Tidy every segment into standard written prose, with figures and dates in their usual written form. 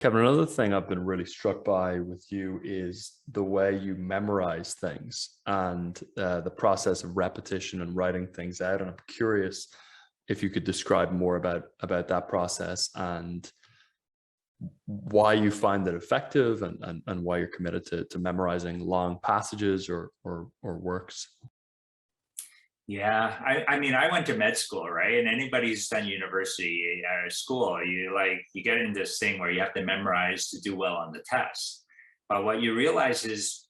Kevin, another thing I've been really struck by with you is the way you memorize things and the process of repetition and writing things out. And I'm curious if you could describe more about that process and why you find it effective and why you're committed to memorizing long passages or works. Yeah, I mean, I went to med school, right? And anybody who's done university or school, you get into this thing where you have to memorize to do well on the test. But what you realize is,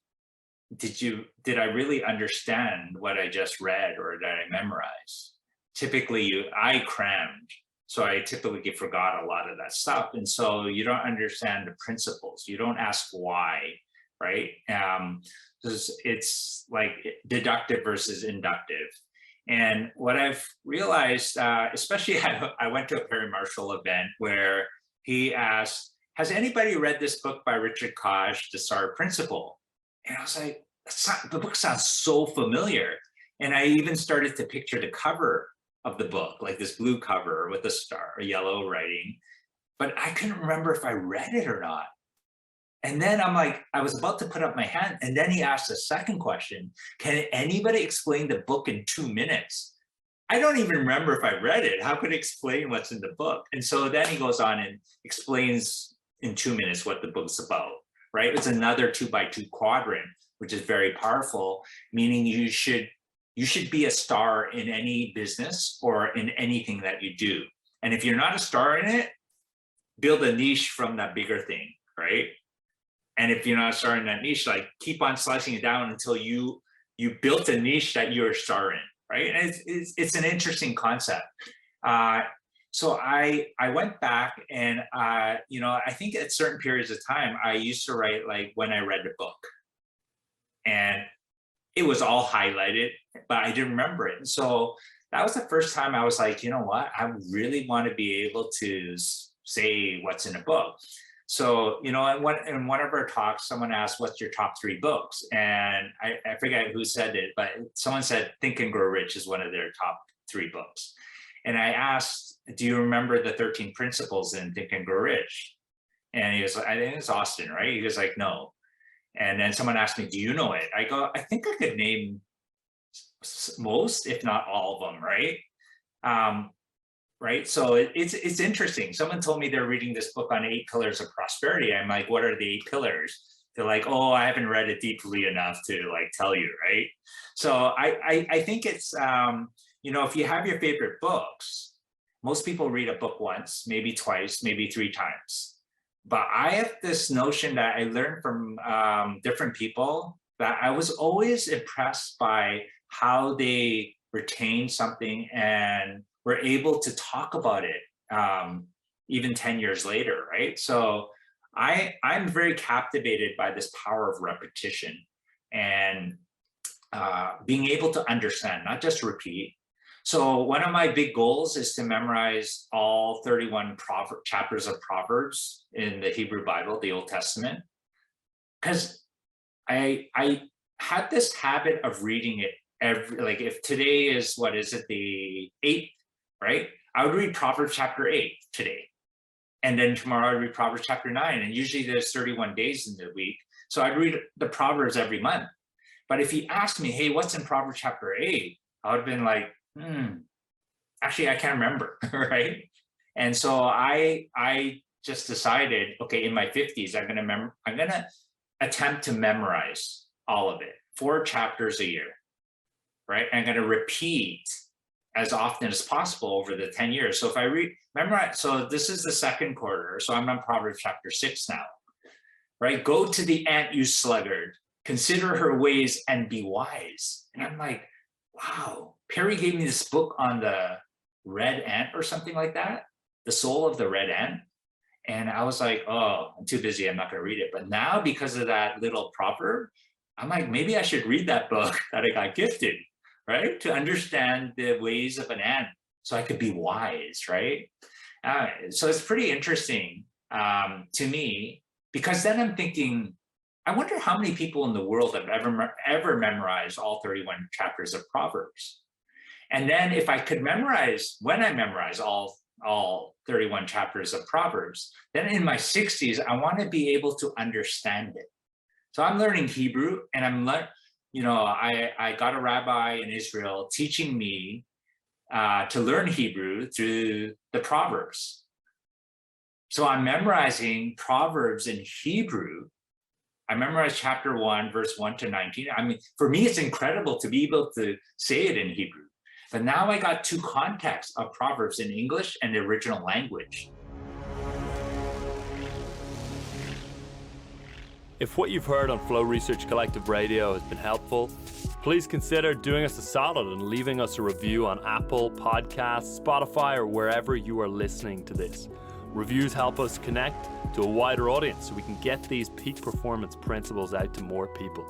did I really understand what I just read, or did I memorize? Typically, I crammed, so I typically forgot a lot of that stuff. And so you don't understand the principles. You don't ask why, right? It's like deductive versus inductive. And what I've realized, especially I went to a Perry Marshall event where he asked, has anybody read this book by Richard Koch, The Star Principle? And I was like, the book sounds so familiar. And I even started to picture the cover of the book, like this blue cover with a star, a yellow writing, but I couldn't remember if I read it or not. And then I'm like, I was about to put up my hand, and then he asked a second question. Can anybody explain the book in 2 minutes? I don't even remember if I read it. How could I explain what's in the book? And so then he goes on and explains in 2 minutes what the book's about, right? It's another 2x2 quadrant, which is very powerful, meaning you should be a star in any business or in anything that you do. And if you're not a star in it, build a niche from that bigger thing, right? And if you're not starting that niche, like keep on slicing it down until you built a niche that you're a star in, right? And it's an interesting concept. So I went back and I think at certain periods of time I used to write like when I read a book, and it was all highlighted, but I didn't remember it. And so that was the first time I was like, you know what? I really want to be able to say what's in a book. So, in one of our talks, someone asked, what's your top 3 books? And I forget who said it, but someone said Think and Grow Rich is one of their top 3 books. And I asked, do you remember the 13 principles in Think and Grow Rich? And he was like, I think it's Austin, right? He was like, no. And then someone asked me, do you know it? I go, I think I could name most, if not all of them, right? Right. So it's interesting. Someone told me they're reading this book on 8 pillars of prosperity. I'm like, what are the 8 pillars? They're like, oh, I haven't read it deeply enough to like tell you, right? So I think it's, if you have your favorite books, most people read a book once, maybe twice, maybe 3 times. But I have this notion that I learned from different people that I was always impressed by how they retain something and were able to talk about it even 10 years later, right? So I'm very captivated by this power of repetition and being able to understand, not just repeat. So one of my big goals is to memorize all 31 chapters of Proverbs in the Hebrew Bible, the Old Testament, because I had this habit of reading it like if today is, what is it, the 8th, right? I would read Proverbs chapter 8 today. And then tomorrow I'd read Proverbs chapter 9. And usually there's 31 days in the week. So I'd read the Proverbs every month. But if he asked me, hey, what's in Proverbs chapter 8? I would have been like, actually, I can't remember, right? And so I just decided, okay, in my 50s, I'm gonna attempt to memorize all of it, 4 chapters a year, right? I'm gonna repeat as often as possible over the 10 years. So if I memorize, so this is the 2nd quarter, so I'm on Proverbs chapter 6 now, right? Go to the ant, you sluggard, consider her ways and be wise. And I'm like, wow, Perry gave me this book on the red ant or something like that, the soul of the red ant. And I was like, oh, I'm too busy, I'm not gonna read it. But now because of that little proverb, I'm like, maybe I should read that book that I got gifted, right? To understand the ways of an ant so I could be wise, right? So it's pretty interesting to me, because then I'm thinking, I wonder how many people in the world have ever memorized all 31 chapters of Proverbs. And then if I could memorize, when I memorize all all 31 chapters of Proverbs. Then in my 60s, I want to be able to understand it. So I'm learning Hebrew, and I got a rabbi in Israel teaching me to learn Hebrew through the Proverbs. So I'm memorizing Proverbs in Hebrew. I memorized chapter 1, verse 1 to 19. I mean, for me, it's incredible to be able to say it in Hebrew. But now I got two contexts of Proverbs in English and the original language. If what you've heard on Flow Research Collective Radio has been helpful, please consider doing us a solid and leaving us a review on Apple Podcasts, Spotify, or wherever you are listening to this. Reviews help us connect to a wider audience so we can get these peak performance principles out to more people.